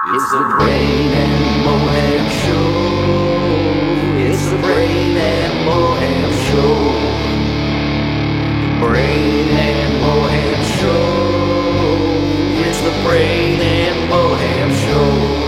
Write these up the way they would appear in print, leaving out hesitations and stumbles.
It's the Brain and Moham Show. It's the Brain and Moham Show. The Brain and Moham Show. It's the Brain and Moham Show.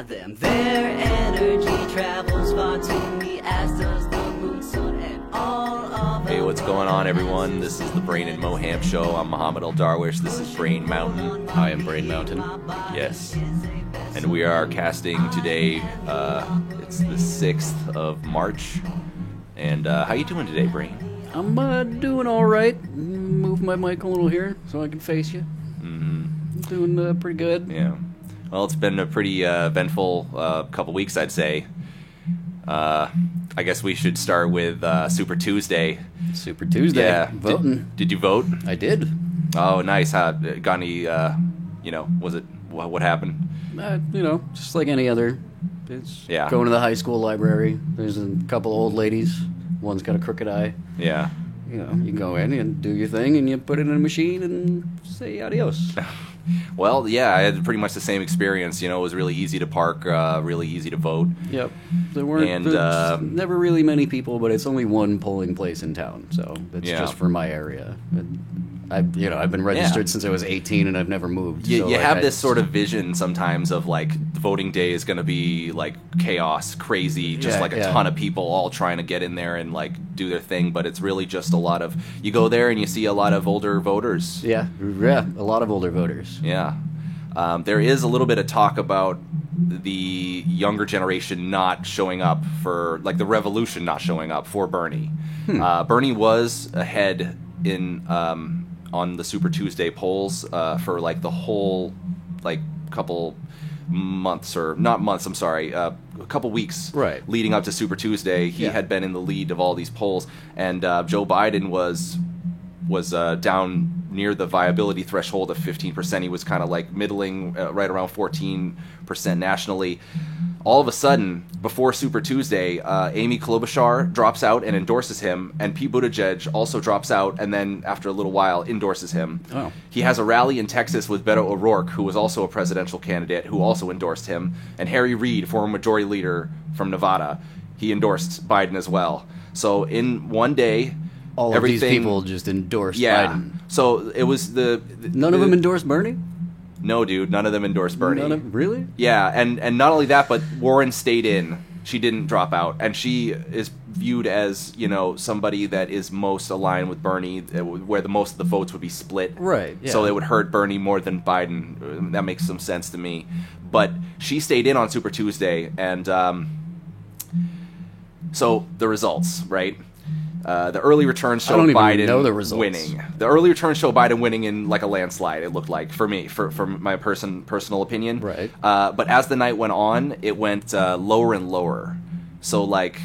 Them. Their energy travels far to me, as does the moon, sun, and all of Hey, what's going on, everyone? This is the Brain and Moham Show. I'm Muhammad Al-Darwish. This is Brain Mountain. I am Brain Mountain. Yes. And we are casting today. It's the 6th of March. And how you doing today, Brain? I'm doing all right. Move my mic a little here so I can face you. Mm-hmm. Doing pretty good. Yeah. Well, it's been a pretty eventful couple weeks, I'd say. I guess we should start with Super Tuesday. Super Tuesday. Yeah. Voting. Did you vote? I did. Oh, nice. Got any, was it, what happened? Just like any other. It's Yeah. going to the high school library. There's a couple old ladies. One's got a crooked eye. Yeah. You go in and do your thing, and you put it in a machine and say adios. Well, yeah, I had pretty much the same experience. It was really easy to park, really easy to vote. Yep. There's never really many people, but it's only one polling place in town, so it's just for my area. I've been registered since I was 18, and I've never moved. You have this sort of vision sometimes of like voting day is going to be like chaos, crazy, just a ton of people all trying to get in there and like do their thing. But it's really just a lot of, you go there and you see a lot of older voters. Yeah, a lot of older voters. Yeah. There is a little bit of talk about the younger generation not showing up for, like the revolution not showing up for Bernie. Bernie was ahead in on the Super Tuesday polls for like the whole like couple months, or not months, I'm sorry, a couple weeks leading up to Super Tuesday. He had been in the lead of all these polls, and Joe Biden was down near the viability threshold of 15%. He was kind of like middling, right around 14% nationally. All of a sudden, before Super Tuesday, Amy Klobuchar drops out and endorses him, and Pete Buttigieg also drops out and then, after a little while, endorses him. Oh. He has a rally in Texas with Beto O'Rourke, who was also a presidential candidate, who also endorsed him, and Harry Reid, former majority leader from Nevada, he endorsed Biden as well. So in one day, all of these people just endorsed Biden. So it was none of them endorsed Bernie? No, dude, none of them endorsed Bernie. Really? Yeah, and not only that, but Warren stayed in. She didn't drop out, and she is viewed as, somebody that is most aligned with Bernie, where the most of the votes would be split. Right. Yeah. So it would hurt Bernie more than Biden. That makes some sense to me. But she stayed in on Super Tuesday, and so the results, right? The early returns show Biden winning. The early returns show Biden winning in like a landslide, it looked like, for me, for my personal opinion. Right. But as the night went on, it went lower and lower. So like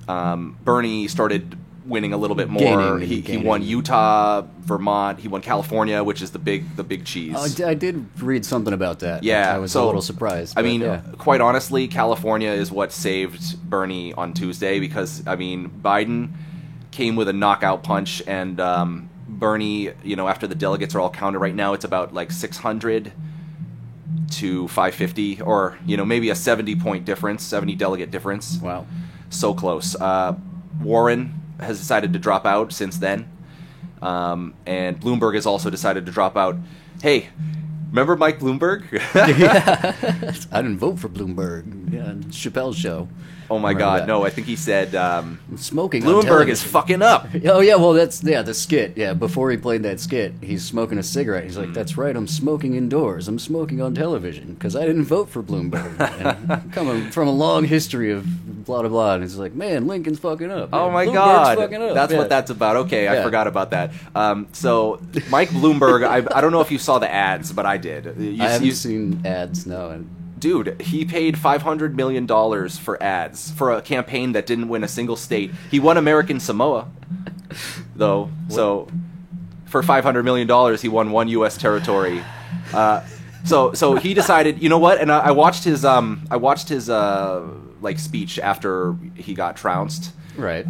Bernie started winning a little bit more. He won Utah, Vermont. He won California, which is the big cheese. I did read something about that. Yeah, I was a little surprised. Quite honestly, California is what saved Bernie on Tuesday, because Biden came with a knockout punch, and Bernie, after the delegates are all counted right now, it's about like 600 to 550, or maybe a 70 delegate difference. Wow, so close. Warren has decided to drop out since then. And Bloomberg has also decided to drop out. Hey, remember Mike Bloomberg? I didn't vote for Bloomberg. Yeah, Chappelle's show. Oh my God, no! I think he said smoking. Bloomberg is fucking up. Oh yeah, well that's the skit. Yeah, before he played that skit, he's smoking a cigarette. He's like, "That's right, I'm smoking indoors. I'm smoking on television because I didn't vote for Bloomberg." And coming from a long history of blah blah blah, and he's like, "Man, Lincoln's fucking up." Oh my Bloomberg's God, fucking up. That's what that's about. Okay, I forgot about that. So Mike Bloomberg, I don't know if you saw the ads, but I did. I haven't seen ads. No. Dude, he paid $500 million for ads for a campaign that didn't win a single state. He won American Samoa, though. So for $500 million, he won 1 U.S. territory. So he decided, you know what? And I watched his like speech after he got trounced. Right.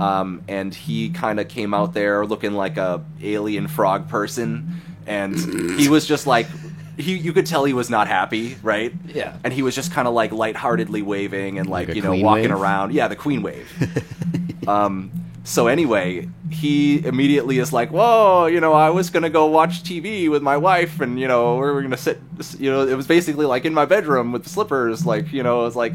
And he kind of came out there looking like a alien frog person, and he was just like, you could tell he was not happy, right? Yeah. And he was just kind of like lightheartedly waving and like a you know queen walking wave? around. Yeah, the queen wave. So anyway, he immediately is like, whoa, you know, I was going to go watch TV with my wife, and, you know, we were going to sit, you know, it was basically like in my bedroom with slippers, like, you know, it was like,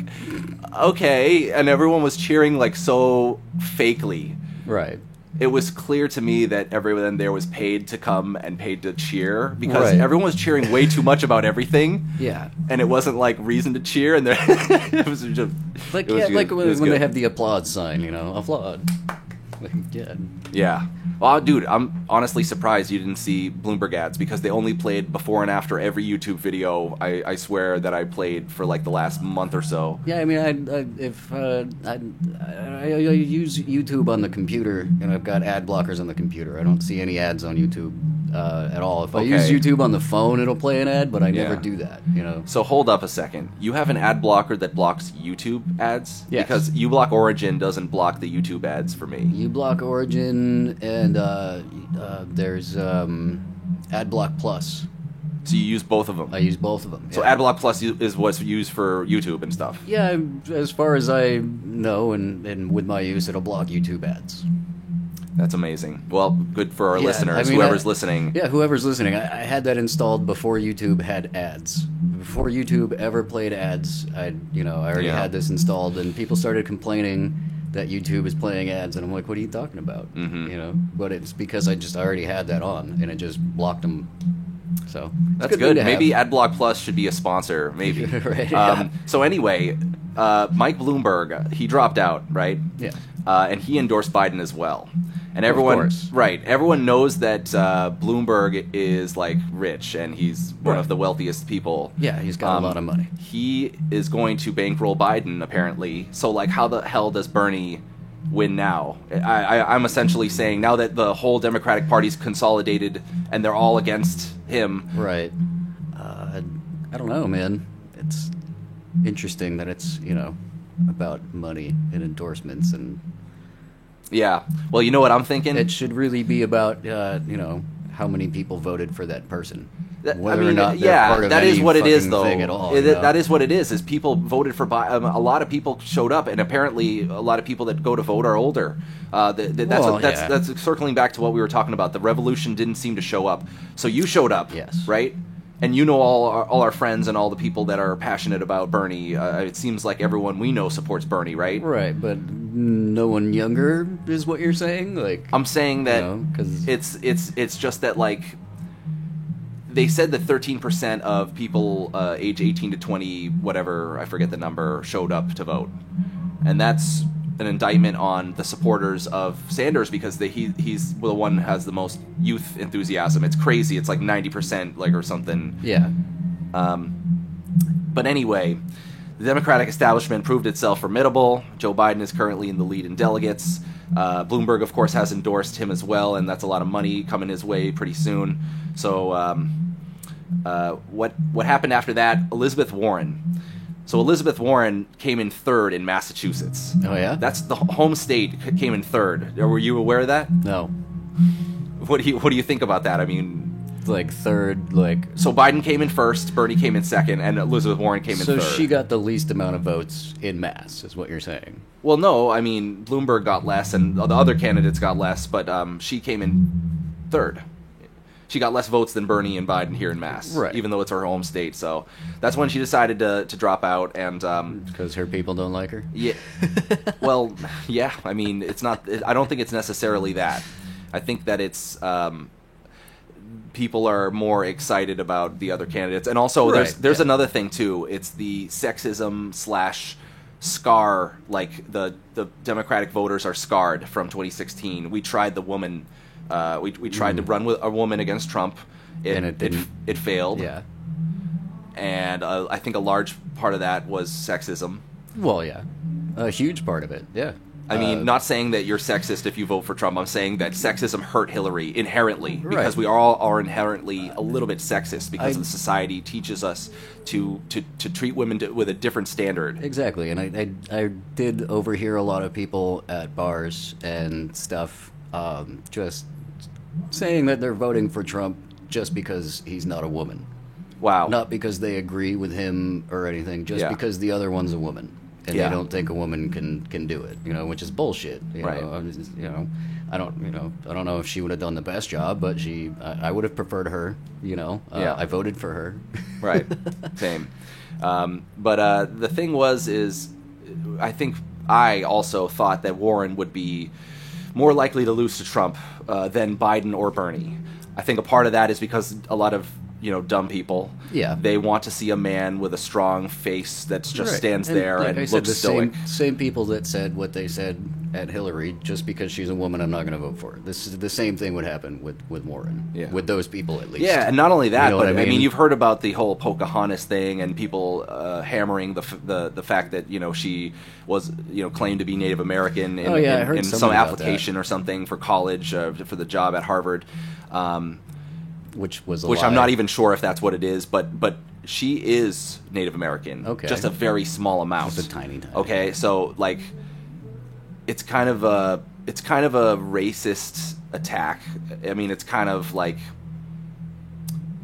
okay. And everyone was cheering like so fakely. Right. It was clear to me that everyone there was paid to come and paid to cheer, because Right. everyone was cheering way too much about everything. Yeah. And it wasn't like reason to cheer, and there, it was just Like, it was yeah, good. like It when was they good. have the applaud sign, you know, applaud. Like, yeah. Yeah. Well, dude, I'm honestly surprised you didn't see Bloomberg ads, because they only played before and after every YouTube video. I swear that I played for like the last month or so. Yeah, I mean, I use YouTube on the computer, and I've got ad blockers on the computer. I don't see any ads on YouTube at all. If I use Okay. YouTube on the phone, it'll play an ad, but I never Yeah. do that, you know. So hold up a second. You have an ad blocker that blocks YouTube ads? Yes. Because uBlock Origin doesn't block the YouTube ads for me. uBlock Origin, and there's AdBlock Plus. So you use both of them. I use both of them. So yeah. AdBlock Plus is what's used for YouTube and stuff. Yeah, as far as I know, and with my use, it'll block YouTube ads. That's amazing. Well, good for our Yeah, listeners, I mean, whoever's listening. Yeah, whoever's listening. I had that installed before YouTube had ads. Before YouTube ever played ads, I already Yeah. had this installed, and people started complaining that YouTube is playing ads, and I'm like, what are you talking about? Mhm. You know, but it's because I already had that on, and it just blocked them. So it's That's a good. thing to Maybe have. AdBlock Plus should be a sponsor. Maybe. Right, yeah. So anyway, Mike Bloomberg, he dropped out, right? Yeah. And he endorsed Biden as well. And everyone, course. right? Everyone knows that Bloomberg is like rich, and he's one of the wealthiest people. Yeah, he's got a lot of money. He is going to bankroll Biden, apparently. So, like, how the hell does Bernie win now? I'm essentially saying now that the whole Democratic Party's consolidated and they're all against him. Right. I don't know, man. It's interesting that it's, about money and endorsements, and Yeah. Well, you know what I'm thinking? it should really be about, how many people voted for that person. Whether I mean, or not they're yeah, part of that any is what it is, fucking though. thing at all, That is what it is. Is people voted for Biden. A lot of people showed up, and apparently, a lot of people that go to vote are older. Well, yeah. That's circling back to what we were talking about. The revolution didn't seem to show up, so you showed up, Yes. right? And you know all our friends and all the people that are passionate about Bernie. It seems like everyone we know supports Bernie, right? Right, but no one younger is what you're saying? Like, I'm saying that 'cause- it's just that, like, they said that 13% of people age 18 to 20, whatever, I forget the number, showed up to vote. And that's an indictment on the supporters of Sanders, because he's the one who has the most youth enthusiasm. It's crazy. It's like 90%, like, or something. yeah. But anyway, the Democratic establishment proved itself formidable. Joe Biden is currently in the lead in delegates. Bloomberg, of course, has endorsed him as well, and that's a lot of money coming his way pretty soon. So what happened after that? Elizabeth Warren. So Elizabeth Warren came in third in Massachusetts. Oh, yeah? That's the home state came in third. Were you aware of that? No. What do you think about that? I mean, Like, third, like... so Biden came in first, Bernie came in second, and Elizabeth Warren came in So third. she got the least amount of votes in mass, is what you're saying. Well, no, I mean, Bloomberg got less, and the other candidates got less, but she came in third. She got less votes than Bernie and Biden here in Mass, Right. even though it's her home state. So that's when she decided to drop out, and Because her people don't like her? yeah, well, yeah. I mean, it's not. I don't think it's necessarily that. I think that it's people are more excited about the other candidates, and also Right, there's yeah. another thing too. It's the sexism / scar. Like the Democratic voters are scarred from 2016. We tried the woman. We tried to run with a woman against Trump. And it didn't. It failed. Yeah. And I think a large part of that was sexism. Well, yeah. A huge part of it, yeah. I mean, not saying that you're sexist if you vote for Trump. I'm saying that sexism hurt Hillary inherently because we all are inherently a little bit sexist because the society teaches us to treat women with a different standard. Exactly, and I did overhear a lot of people at bars and stuff just saying that they're voting for Trump just because he's not a woman. Wow. Not because they agree with him or anything, just because the other one's a woman. And they don't think a woman can do it, which is bullshit. Right. I don't know if she would have done the best job, but I would have preferred her. I voted for her. Right. Same. But the thing is I think I also thought that Warren would be more likely to lose to Trump than Biden or Bernie. I think a part of that is because a lot of dumb people. Yeah. They want to see a man with a strong face that just stands And there like and I said, looks stoic. Same people that said what they said at Hillary, just because she's a woman, I'm not going to vote for her. This is the same thing would happen with Warren. Yeah. With those people, at least. Yeah, and not only that, You know but what I I mean, mean? you've heard about the whole Pocahontas thing and people hammering the fact that she was claimed to be Native American in, I heard in some something about application or something for college for the job at Harvard. Which was Which lie. I'm not even sure if that's what it is, but she is Native American. Okay. Just a very small amount. Just a tiny. Okay, so like, it's kind of a racist attack. I mean, it's kind of like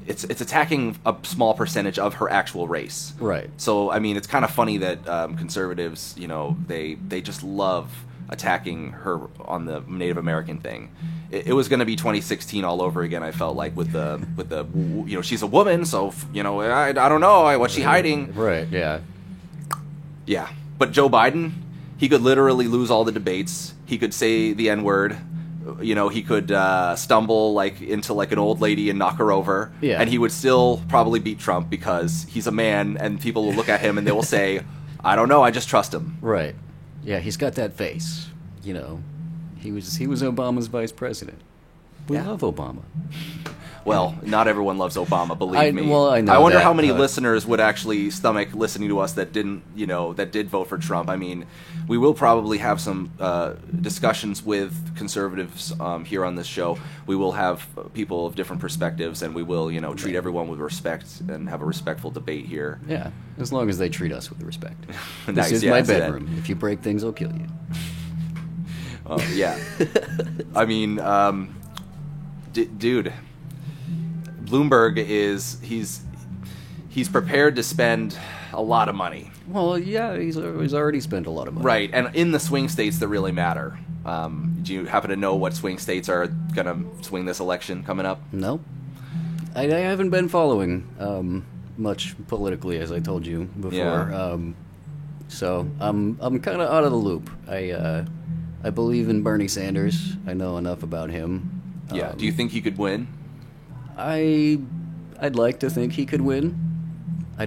it's attacking a small percentage of her actual race. Right. So I mean, it's kind of funny that conservatives, they just love attacking her on the Native American thing. It was going to be 2016 all over again. I felt like with the she's a woman, so I don't know what's she hiding. Right. Yeah. Yeah, but Joe Biden, he could literally lose all the debates. He could say the N-word. He could stumble into an old lady and knock her over. Yeah. And he would still probably beat Trump because he's a man, and people will look at him and they will say, "I don't know, I just trust him." Right. Yeah, he's got that face. He was Obama's vice president. We love Obama. Well, not everyone loves Obama, believe me. Well, I know I wonder that, how many but- listeners would actually stomach listening to us that didn't, that did vote for Trump. I mean, we will probably have some discussions with conservatives here on this show. We will have people of different perspectives, and we will, treat everyone with respect and have a respectful debate here. Yeah, as long as they treat us with respect. Nice, This is yeah, my I see that. bedroom. If you break things, I'll kill you. Yeah. I mean, dude, Bloomberg he's prepared to spend a lot of money. Well, yeah, he's already spent a lot of money. Right, and in the swing states that really matter. Do you happen to know what swing states are going to swing this election coming up? No, I haven't been following much politically, as I told you before. Yeah. So I'm kind of out of the loop. I believe in Bernie Sanders. I know enough about him. Yeah. Do you think he could win? I'd like to think he could win. I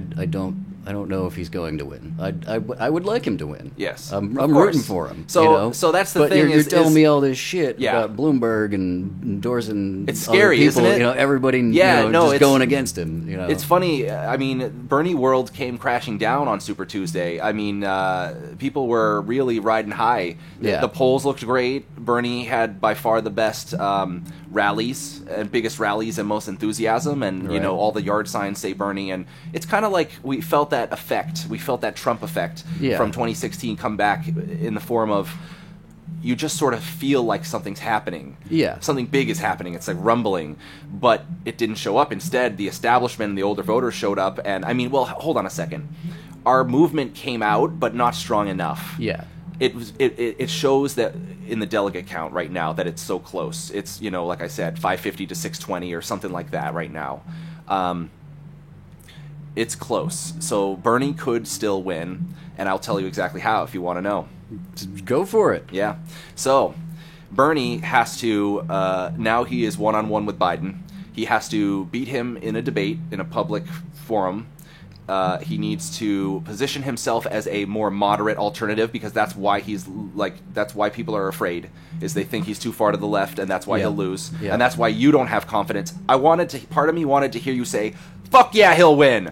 don't know if he's going to win. I would like him to win. Yes, I'm of course. rooting for him. So that's the but thing. You're telling me all this shit Yeah. about Bloomberg and endorsing. It's scary, other people, isn't it? Everybody. Yeah, no, just it's- going against him. It's funny. I mean, Bernie World came crashing down on Super Tuesday. I mean, people were really riding high. Yeah. The polls looked great. Bernie had by far the best rallies and biggest rallies and most enthusiasm, and Right. all the yard signs say Bernie, and it's kind of like we felt that effect. We felt that Trump effect Yeah. from 2016 come back in the form of you just sort of feel like something's happening. Yeah. Something big is happening. It's like rumbling, but it didn't show up. Instead, the establishment and the older voters showed up, and I mean, well, hold on a second. Our movement came out, but not strong enough. Yeah. It shows that in the delegate count right now that it's so close. It's, like I said, 550 to 620 or something like that right now. It's close. So Bernie could still win, and I'll tell you exactly how if you want to know. Go for it. Yeah. So Bernie has to, now he is one-on-one with Biden. He has to beat him in a debate, in a public forum. He needs to position himself as a more moderate alternative, because that's why that's why people are afraid, is they think he's too far to the left, and that's why Yeah. he'll lose. Yeah. And that's why you don't have confidence. Part of me wanted to hear you say, Fuck yeah, he'll win.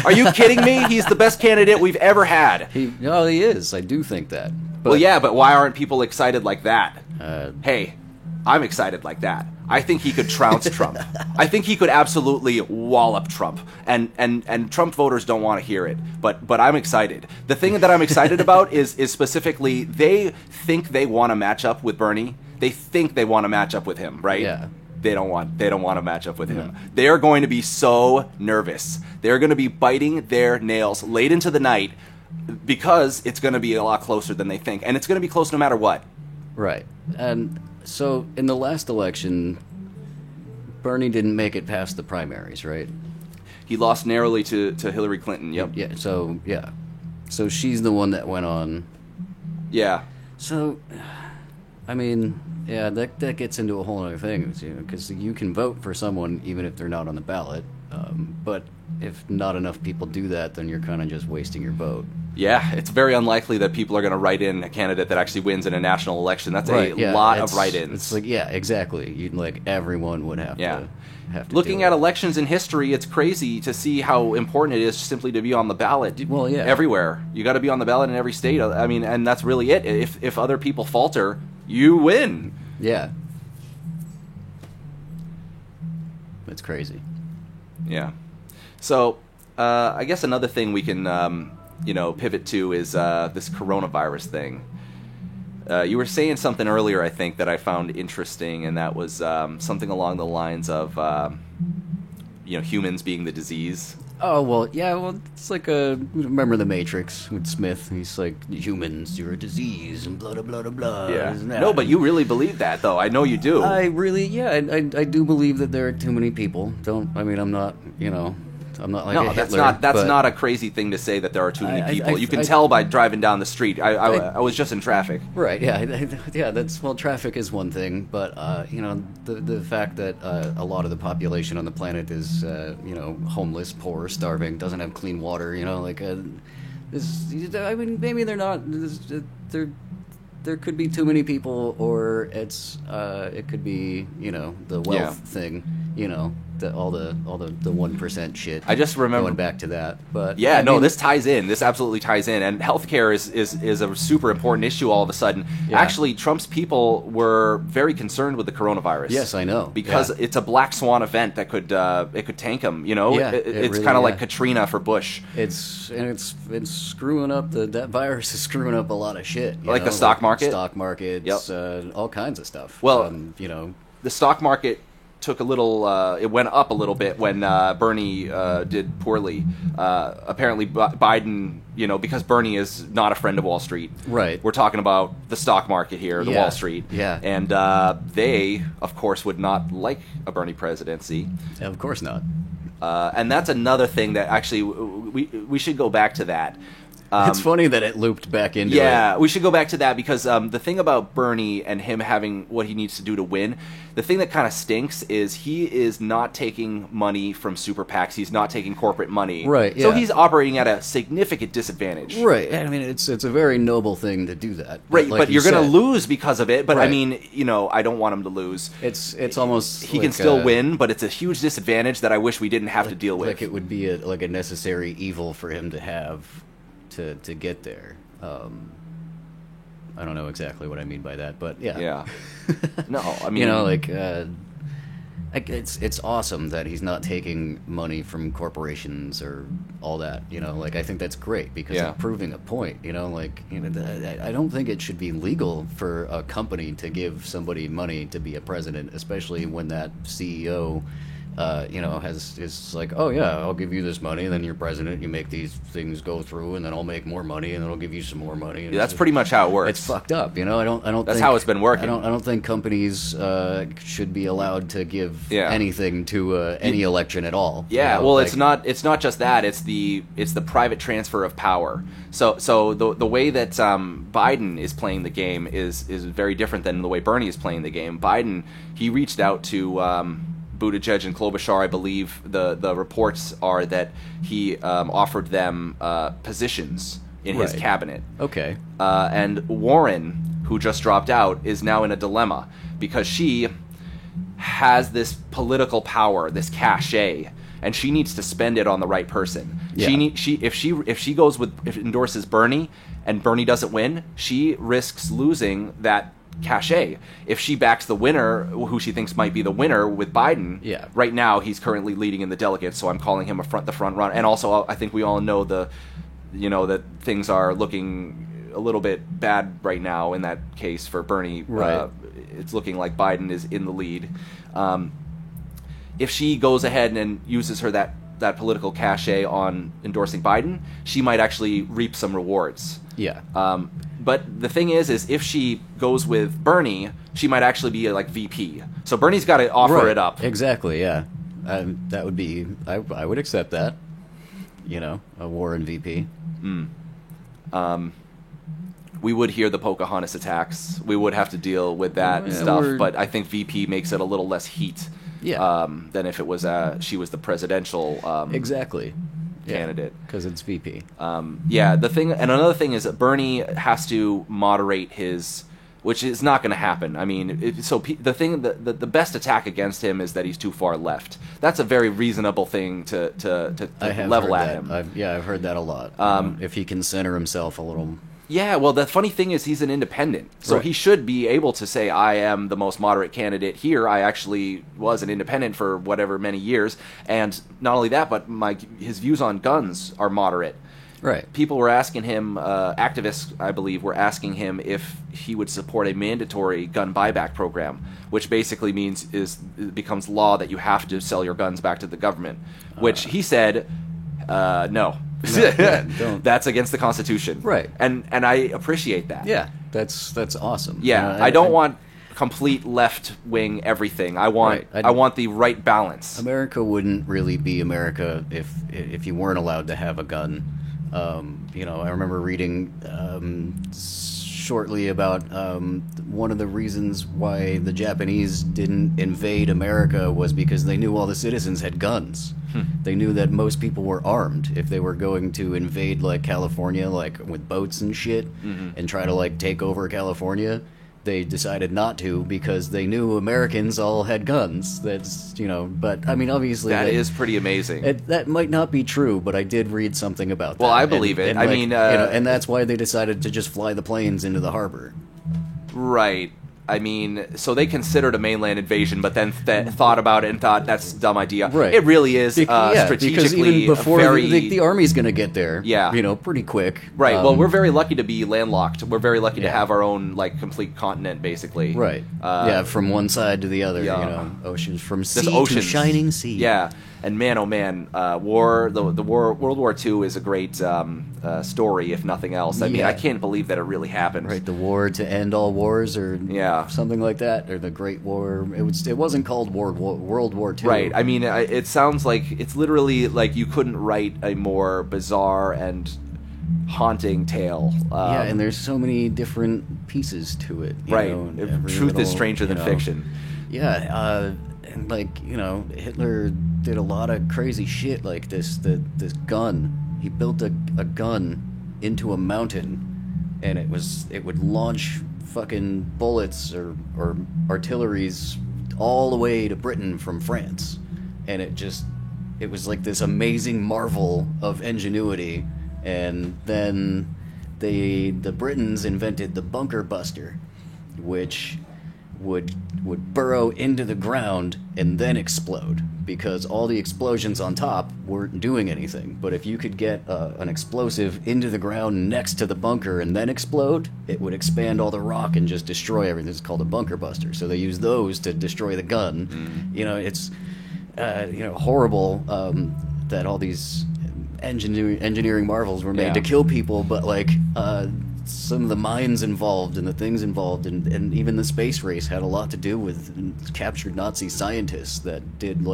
Are you kidding me? He's the best candidate we've ever had. He is. I do think that. But, Well, yeah, but why aren't people excited like that? Uh, Hey, I'm excited like that. I think he could trounce Trump. I think he could absolutely wallop Trump. And Trump voters don't want to hear it. But I'm excited. The thing that I'm excited about is specifically they think they want to match up with Bernie. They think they want to match up with him, right? Yeah. They don't want to match up with him. They are going to be so nervous. They're going to be biting their nails late into the night because it's going to be a lot closer than they think. And it's going to be close no matter what. Right. And so in the last election, Bernie didn't make it past the primaries, right? He lost narrowly to Hillary Clinton. Yep. Yeah. So she's the one that went on. Yeah. So, I mean, yeah, that gets into a whole other thing, because you can vote for someone even if they're not on the ballot. But if not enough people do that, then you're kind of just wasting your vote. Yeah, it's very unlikely that people are going to write in a candidate that actually wins in a national election. That's a lot of write-ins. It's like, yeah, exactly. You'd like everyone would have to Looking do at it. elections in history, it's crazy to see how important it is simply to be on the ballot. Well, yeah. Everywhere. You got to be on the ballot in every state. I mean, and that's really it. If other people falter, you win. Yeah. It's crazy. Yeah. So, I guess another thing we can, pivot to is this coronavirus thing. You were saying something earlier, I think, that I found interesting, and that was something along the lines of, humans being the disease. Oh, well, yeah, well, it's like remember The Matrix with Smith? He's like, humans, you're a disease, and blah, blah, blah, blah, blah. Yeah. Isn't that- No, but you really believe that, though. I know you do. I do believe that there are too many people. I'm not, I'm not like a No, Hitler. that's not a crazy thing to say that there are too many people. You can I- tell by driving down the street. I was just in traffic. Right, yeah, traffic is one thing, but, the fact that a lot of the population on the planet is, homeless, poor, starving, doesn't have clean water, maybe they're not, there could be too many people, or it could be, the wealth thing, all the 1% shit. I just remember going back to that, but yeah, I mean, this ties in. This absolutely ties in, and healthcare is a super important issue. All of a sudden, Yeah. actually, Trump's people were very concerned with the coronavirus. Yes, I know, because it's a black swan event that could tank him. Yeah, it's really, kind of like yeah. Katrina for Bush. It's screwing up that virus is screwing up a lot of shit. Like the stock market? stock markets, Yep. all kinds of stuff. Well, the stock market took a little. It went up a little bit when Bernie did poorly. Apparently, Biden, because Bernie is not a friend of Wall Street. Right. We're talking about the stock market here, the Yeah. Wall Street. Yeah. And they, of course, would not like a Bernie presidency. Of course not. And that's another thing that actually we should go back to that. It's funny that it looped back into it. Yeah, we should go back to that because the thing about Bernie and him having what he needs to do to win, the thing that kind of stinks is he is not taking money from super PACs. He's not taking corporate money. Right, So yeah. he's operating at a significant disadvantage. Right. I mean, it's a very noble thing to do that. Right, Like but you you're going to said, lose because of it. But I Right. mean, I don't want him to lose. It's almost He like, can still win, but it's a huge disadvantage that I wish we didn't have to deal with. Like it would be a necessary evil for him to have to get there. I don't know exactly what I mean by that, but yeah. Yeah. No, I mean, it's awesome that he's not taking money from corporations or all that. I think that's great because Yeah. it's proving a point. I don't think it should be legal for a company to give somebody money to be a president, especially when that CEO. Is like, oh yeah, I'll give you this money, and then you're president. You make these things go through, and then I'll make more money, and then I'll give you some more money. And that's pretty much how it works. it's fucked up. I don't. That's think, how it's been working. I don't think companies should be allowed to give Yeah. anything to any election at all. Yeah, well, it's not just that. It's the private transfer of power. So the way that Biden is playing the game is very different than the way Bernie is playing the game. Biden, he reached out to Buttigieg and Klobuchar. I believe the reports are that he offered them positions in his Right. cabinet. Okay. And Warren, who just dropped out, is now in a dilemma because she has this political power, this cachet, and she needs to spend it on the right person. Yeah. If she endorses Bernie and Bernie doesn't win, she risks losing that cachet. If she backs the winner, who she thinks might be the winner with Biden, Yeah. right now he's currently leading in the delegates, so I'm calling him the front runner. And also, I think we all know that things are looking a little bit bad right now in that case for Bernie. Right. It's looking like Biden is in the lead. If she goes ahead and uses that political cachet on endorsing Biden, she might actually reap some rewards. Yeah. But the thing is if she goes with Bernie, she might actually be like VP. So Bernie's got to offer Right. it up. Exactly, yeah. That would be... I would accept that. A Warren VP. We would hear the Pocahontas attacks. We would have to deal with that Yeah, stuff. we're- But I think VP makes it a little less heat than if it was she was the presidential Exactly. candidate. Because it's VP. Another thing is that Bernie has to moderate his, which is not going to happen. I mean, the best attack against him is that he's too far left. That's a very reasonable thing to I have level heard at that. him. I've heard that a lot. If he can center himself a little... Yeah, well, the funny thing is he's an independent, so Right. he should be able to say, I am the most moderate candidate here. I actually was an independent for whatever many years, and not only that, but his views on guns are moderate. Right. People were asking him, activists, I believe, were asking him if he would support a mandatory gun buyback program, which basically means it becomes law that you have to sell your guns back to the government, which he said, no. don't. That's against the Constitution. Right. And I appreciate that. Yeah, that's awesome. Yeah, I don't want complete left-wing everything. I want Right. I want the right balance. America wouldn't really be America if you weren't allowed to have a gun. I remember reading shortly about one of the reasons why the Japanese didn't invade America was because they knew all the citizens had guns. They knew that most people were armed. If they were going to invade like California, like with boats and shit, and try to like take over California, they decided not to because they knew Americans all had guns. But I mean, obviously That is pretty amazing. that might not be true, but I did read something about that. Well, I believe it. I mean, and that's why they decided to just fly the planes into the harbor. Right. I mean, so they considered a mainland invasion, but then thought about it and thought that's a dumb idea. Right. It really is Because strategically even before very... the army's going to get there, Yeah. pretty quick. Right. Well, we're very lucky to be landlocked. We're very lucky to Yeah. have our own complete continent, basically. Right. From one side to the other. yeah. Oceans from Just sea oceans. to shining sea. Yeah, and man, oh man, World War II is a great story, if nothing else. I mean, Yeah. I can't believe that it really happened. Right, the war to end all wars, or Yeah. something like that, or the Great War. It wasn't called World War II. Right. I mean, it sounds like it's literally like you couldn't write a more bizarre and haunting tale. Yeah, and there's so many different pieces to it. Right. Every Truth little, is stranger than fiction. Yeah, and Hitler did a lot of crazy shit like this. This gun, he built a gun into a mountain, and it would launch fucking bullets or artilleries all the way to Britain from France, and it was like this amazing marvel of ingenuity. And then the Britons invented the bunker buster, which would burrow into the ground and then explode, because all the explosions on top weren't doing anything. But if you could get an explosive into the ground next to the bunker and then explode, it would expand all the rock and just destroy everything. It's called a bunker buster. So they use those to destroy the gun. It's horrible that all these engineering marvels were made Yeah. to kill people, but some of the minds involved and the things involved, and even the space race had a lot to do with captured Nazi scientists that did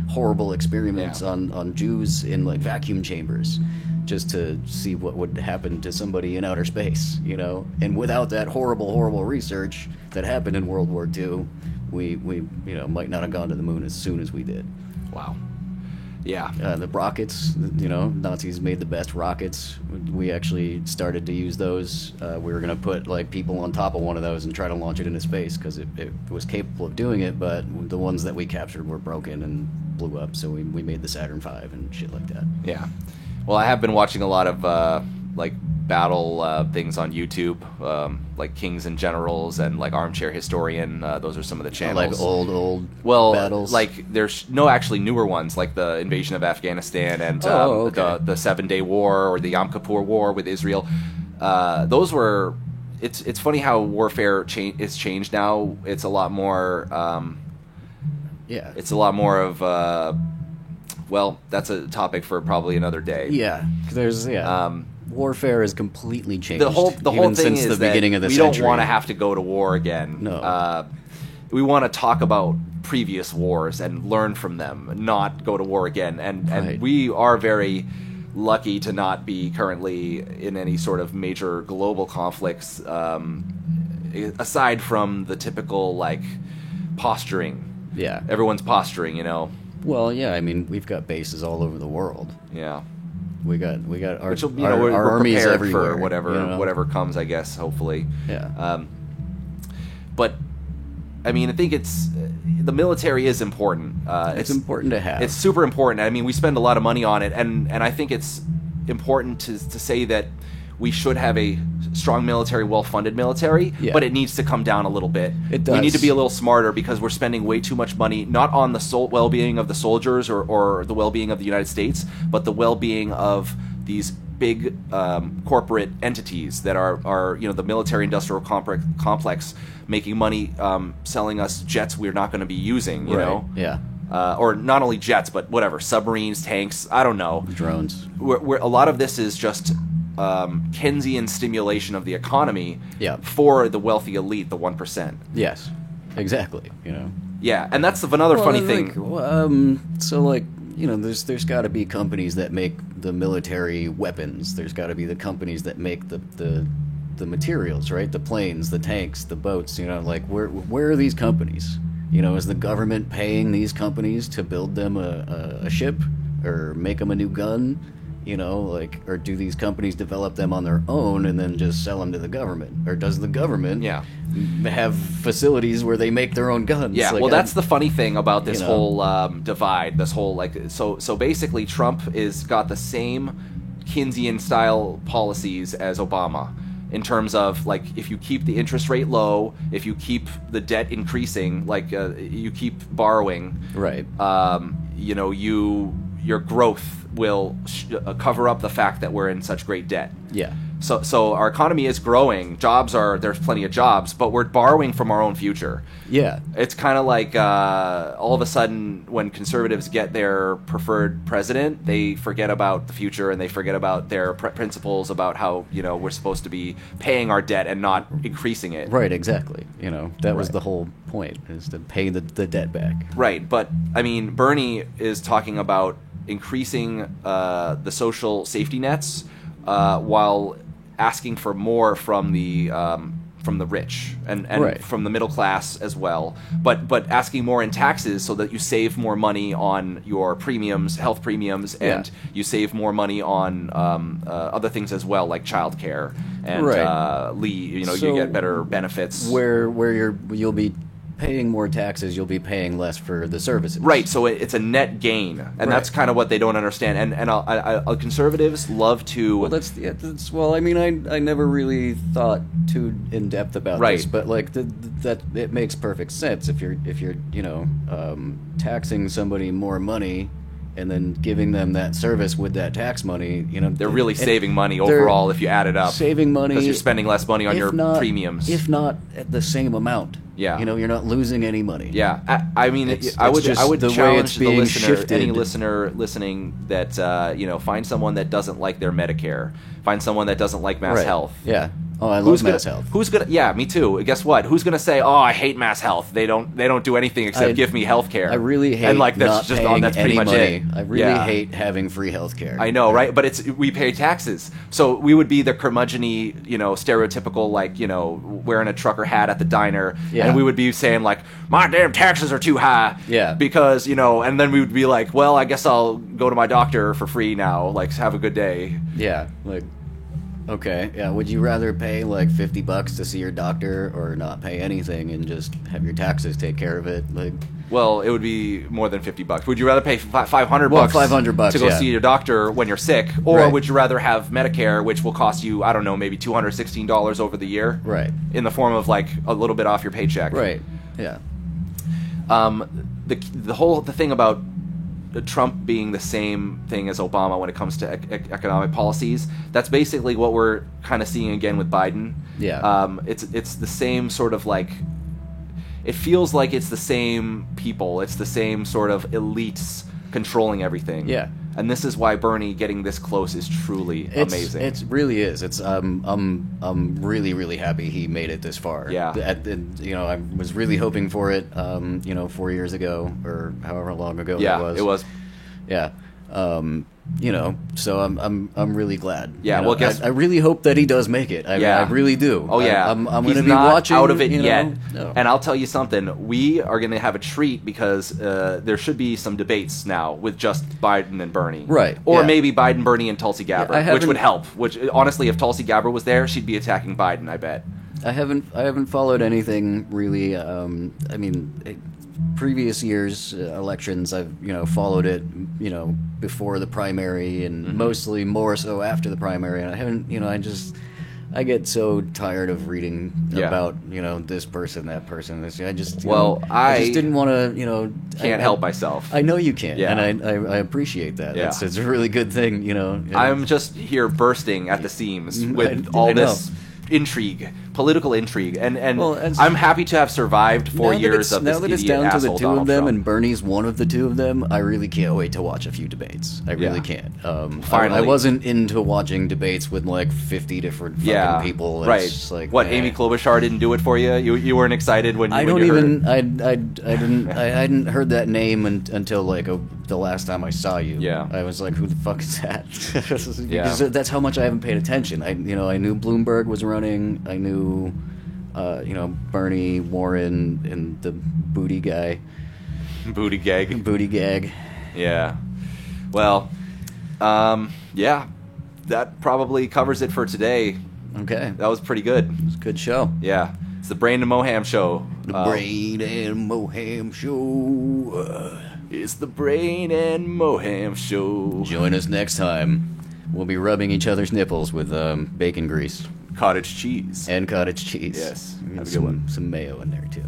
horrible experiments Yeah. on Jews in vacuum chambers, just to see what would happen to somebody in outer space, And without that horrible research that happened in World War II, we might not have gone to the moon as soon as we did. Wow. Yeah. The rockets, Nazis made the best rockets. We actually started to use those. We were going to put like people on top of one of those and try to launch it into space because it was capable of doing it, but the ones that we captured were broken and blew up, so we made the Saturn V and shit like that. Yeah. Well, I have been watching a lot of like battle things on YouTube, like Kings and Generals and like Armchair Historian. Those are some of the channels. Like old battles. Like there's actually newer ones, like the invasion of Afghanistan and okay. the 7-Day War or the Yom Kippur War with Israel. Those were. It's funny how warfare is changed now. It's a lot more. Yeah. It's a lot more of. Well, that's a topic for probably another day. Yeah. There's warfare has completely changed. The whole even thing since is the that beginning of the we century. don't want to have to go to war again. No. We want to talk about previous wars and learn from them, not go to war again. And Right. we are very lucky to not be currently in any sort of major global conflicts, aside from the typical like posturing. Yeah. Everyone's posturing, Well, yeah. I mean, we've got bases all over the world. Yeah. We got our Which will, our, we're our armies prepared everywhere. for whatever you know? whatever comes, I guess. Hopefully. Yeah. But I mean, I think the military is important. It's important to have. It's super important. I mean, we spend a lot of money on it, and I think it's important to say that we should have a strong military, well-funded military, Yeah. but it needs to come down a little bit. It does. We need to be a little smarter because we're spending way too much money, not on the well-being of the soldiers or the well-being of the United States, but the well-being of these big corporate entities that are the military-industrial complex making money, selling us jets we're not going to be using, you Right. know? Yeah. Or not only jets, but whatever, submarines, tanks, I don't know. Drones. Where a lot of this is just Keynesian stimulation of the economy Yeah. for the wealthy elite, the 1%. Yes. Exactly. Yeah, and that's another funny thing. There's got to be companies that make the military weapons. There's got to be the companies that make the materials, right? The planes, the tanks, the boats. Where are these companies? Is the government paying these companies to build them a ship or make them a new gun? Or do these companies develop them on their own and then just sell them to the government? Or does the government have facilities where they make their own guns? Yeah, that's the funny thing about this whole divide. This whole so basically, Trump is got the same Keynesian style policies as Obama in terms of if you keep the interest rate low, if you keep the debt increasing, you keep borrowing, right? Your growth will cover up the fact that we're in such great debt. Yeah. So our economy is growing. There's plenty of jobs, but we're borrowing from our own future. Yeah. It's kind of like all of a sudden when conservatives get their preferred president, they forget about the future and they forget about their principles about how we're supposed to be paying our debt and not increasing it. Right. Exactly. That was the whole point, is to pay the debt back. Right. But I mean, Bernie is talking about increasing the social safety nets while asking for more from the rich and right. from the middle class as well, but asking more in taxes so that you save more money on your premiums, health premiums, and you save more money on other things as well, like childcare and right. You get better benefits. Where you'll be paying more taxes, you'll be paying less for the services. Right, so it's a net gain, and that's kind of what they don't understand. And conservatives love to. Well, I never really thought too in depth about this, but that it makes perfect sense if you're taxing somebody more money and then giving them that service with that tax money. They're really saving money overall if you add it up. Saving money because you're spending less money on your premiums, if not at the same amount. Yeah, you're not losing any money. Yeah, I mean, I would the challenge the listener, shifted. any listener listening that find someone that doesn't like their Medicare, find someone that doesn't like mass health. Yeah, Oh, I love Mass Health. Who's gonna? Yeah, me too. Guess what? Who's gonna say, "Oh, I hate Mass Health. They don't do anything except give me health care." I really hate and like that's not just paying that's pretty any much money. it. I really hate having free health care. I know, right? But we pay taxes, so we would be the curmudgeon-y, stereotypical, like, wearing a trucker hat at the diner, Yeah. and we would be saying like, "My damn taxes are too high," Yeah. because and then we would be like, "Well, I guess I'll go to my doctor for free now. Like, have a good day." Yeah, like, okay, yeah. Would you rather pay like $50 to see your doctor, or not pay anything and just have your taxes take care of it? Like, Well, it would be more than $50. Would you rather pay $500? Well, $500 to go yeah. see your doctor when you're sick, or Right. would you rather have Medicare, which will cost you, I don't know, maybe $216 over the year, Right. in the form of like a little bit off your paycheck, right? Yeah, The thing about Trump being the same thing as Obama when it comes to economic policies, that's basically what we're kind of seeing again with Biden. Yeah. It's the same sort of like, it feels like it's the same people, it's the same sort of elites controlling everything. Yeah. And this is why Bernie getting this close is truly amazing. It really is. It's I'm really really happy he made it this far. Yeah. I was really hoping for it. 4 years ago or however long ago yeah, it was. Yeah. So I'm really glad. Yeah, well, I really hope that he does make it. I really do. Oh yeah, I'm He's going to be not watching out of it yet. No. And I'll tell you something: we are going to have a treat because there should be some debates now with just Biden and Bernie, Right, Or yeah. maybe Biden, Bernie, and Tulsi Gabbard, I which would haven't- help. Which honestly, if Tulsi Gabbard was there, she'd be attacking Biden. I bet. I haven't followed anything really. Previous years elections, I've followed it before the primary and Mm-hmm. mostly more so after the primary. And I haven't I get so tired of reading Yeah. about this person, that person. I just I just didn't want to Can't help myself. I know you can't, Yeah. and I appreciate that. Yeah. It's a really good thing, I'm just here bursting at the seams with I all know. this intrigue, political intrigue, and Well, as- I'm happy to have survived 4 years of this now that it's idiot down to the asshole two Donald of them, Trump. and Bernie's one of the two of them, I really can't wait to watch a few debates. I really Yeah. can't. Finally. I wasn't into watching debates with like 50 different fucking people. It's right. just like, what, eh. Amy Klobuchar didn't do it for you? You weren't excited when I when don't you heard even. it? I hadn't heard that name until like the last time I saw you. Yeah. I was like, who the fuck is that? Yeah. Because that's how much I haven't paid attention. I knew Bloomberg was running. I knew. Bernie, Warren, and the booty guy. Booty gag. Booty gag. Yeah. Well, yeah. That probably covers it for today. Okay. That was pretty good. It's a good show. Yeah. It's the Brain and Moham show. The Brain and Moham Show. It's the Brain and Moham show. Join us next time. We'll be rubbing each other's nipples with bacon grease Cottage cheese. and cottage cheese. Yes. And Have a good one. some mayo in there too.